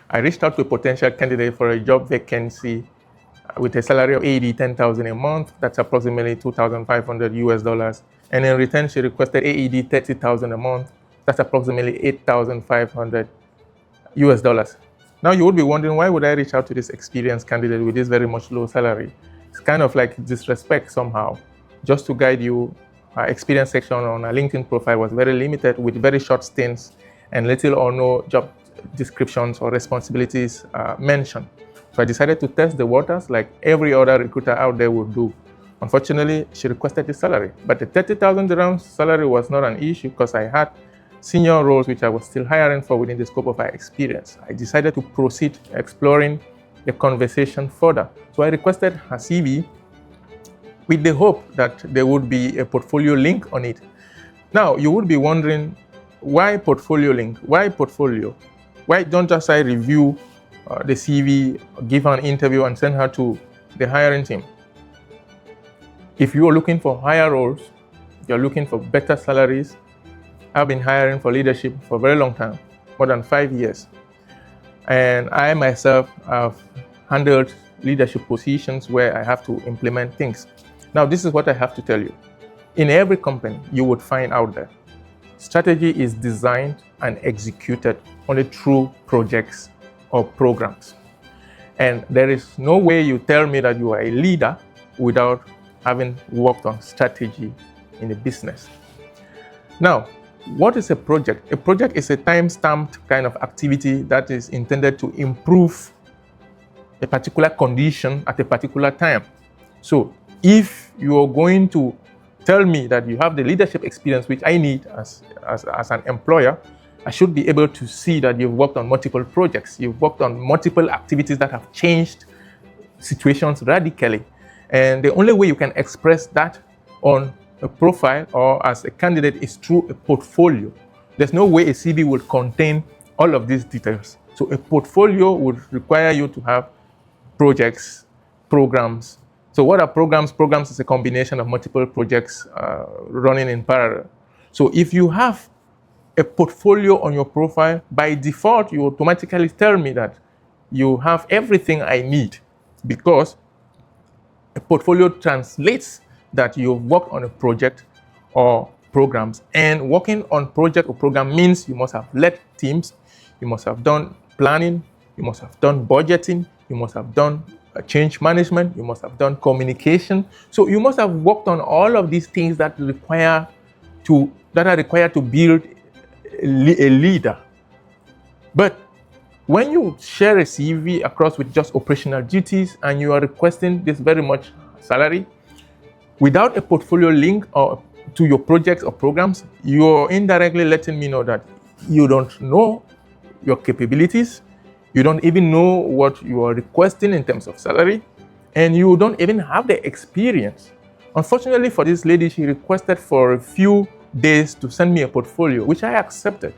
I reached out to a potential candidate for a job vacancy with a salary of AED 10,000 a month. That's approximately 2,500 US dollars. And in return, she requested AED 30,000 a month. That's approximately 8,500 US dollars. Now you would be wondering, why would I reach out to this experienced candidate with this very much low salary? It's kind of like disrespect somehow. Just to guide you, our experience section on our LinkedIn profile was very limited with very short stints and little or no job descriptions or responsibilities mentioned. So I decided to test the waters like every other recruiter out there would do. Unfortunately, she requested the salary, but the 30,000 dirhams salary was not an issue because I had senior roles which I was still hiring for within the scope of our experience. I decided to proceed exploring the conversation further. So I requested her CV with the hope that there would be a portfolio link on it. Now, you would be wondering, why portfolio link? Why portfolio? Why don't just I review the CV, give her an interview, and send her to the hiring team? If you are looking for higher roles, you're looking for better salaries, I've been hiring for leadership for a very long time, more than 5 years. And I myself have handled leadership positions where I have to implement things. Now, this is what I have to tell you. In every company, you would find out there, strategy is designed and executed only through projects or programs. And there is no way you tell me that you are a leader without having worked on strategy in the business. Now, what is a project? A project is a time-stamped kind of activity that is intended to improve a particular condition at a particular time. So if you are going to tell me that you have the leadership experience which I need as an employer, I should be able to see that you've worked on multiple projects. You've worked on multiple activities that have changed situations radically. And the only way you can express that on a profile or as a candidate is through a portfolio. There's no way a CV would contain all of these details. So a portfolio would require you to have projects, programs. So what are programs? Programs is a combination of multiple projects running in parallel. So if you have a portfolio on your profile, by default, you automatically tell me that you have everything I need, because a portfolio translates that you've worked on a project or programs. And working on project or program means you must have led teams, you must have done planning, you must have done budgeting, you must have done change management, you must have done communication. So you must have worked on all of these things that are required to build a leader. But when you share a CV across with just operational duties and you are requesting this very much salary, without a portfolio link or to your projects or programs, you're indirectly letting me know that you don't know your capabilities, you don't even know what you are requesting in terms of salary, and you don't even have the experience. Unfortunately for this lady, she requested for a few days to send me a portfolio, which I accepted.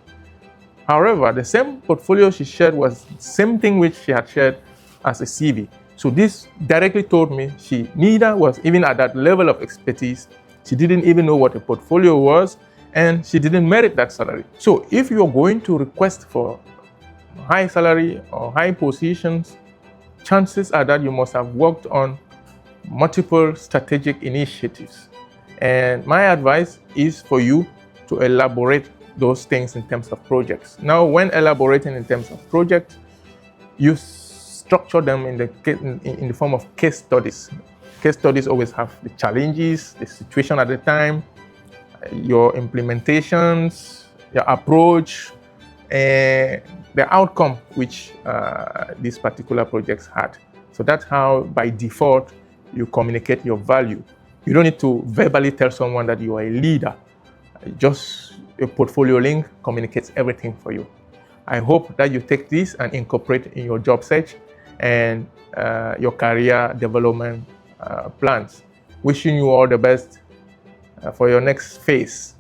However, the same portfolio she shared was the same thing which she had shared as a CV. So this directly told me she neither was even at that level of expertise, she didn't even know what a portfolio was, and she didn't merit that salary. So if you're going to request for high salary or high positions, chances are that you must have worked on multiple strategic initiatives. And my advice is for you to elaborate those things in terms of projects. Now, when elaborating in terms of projects, you structure them in the form of case studies. Case studies always have the challenges, the situation at the time, your implementations, your approach, and the outcome which these particular projects had. So that's how, by default, you communicate your value. You don't need to verbally tell someone that you are a leader. Just a portfolio link communicates everything for you. I hope that you take this and incorporate in your job search and your career development plans. Wishing you all the best for your next phase.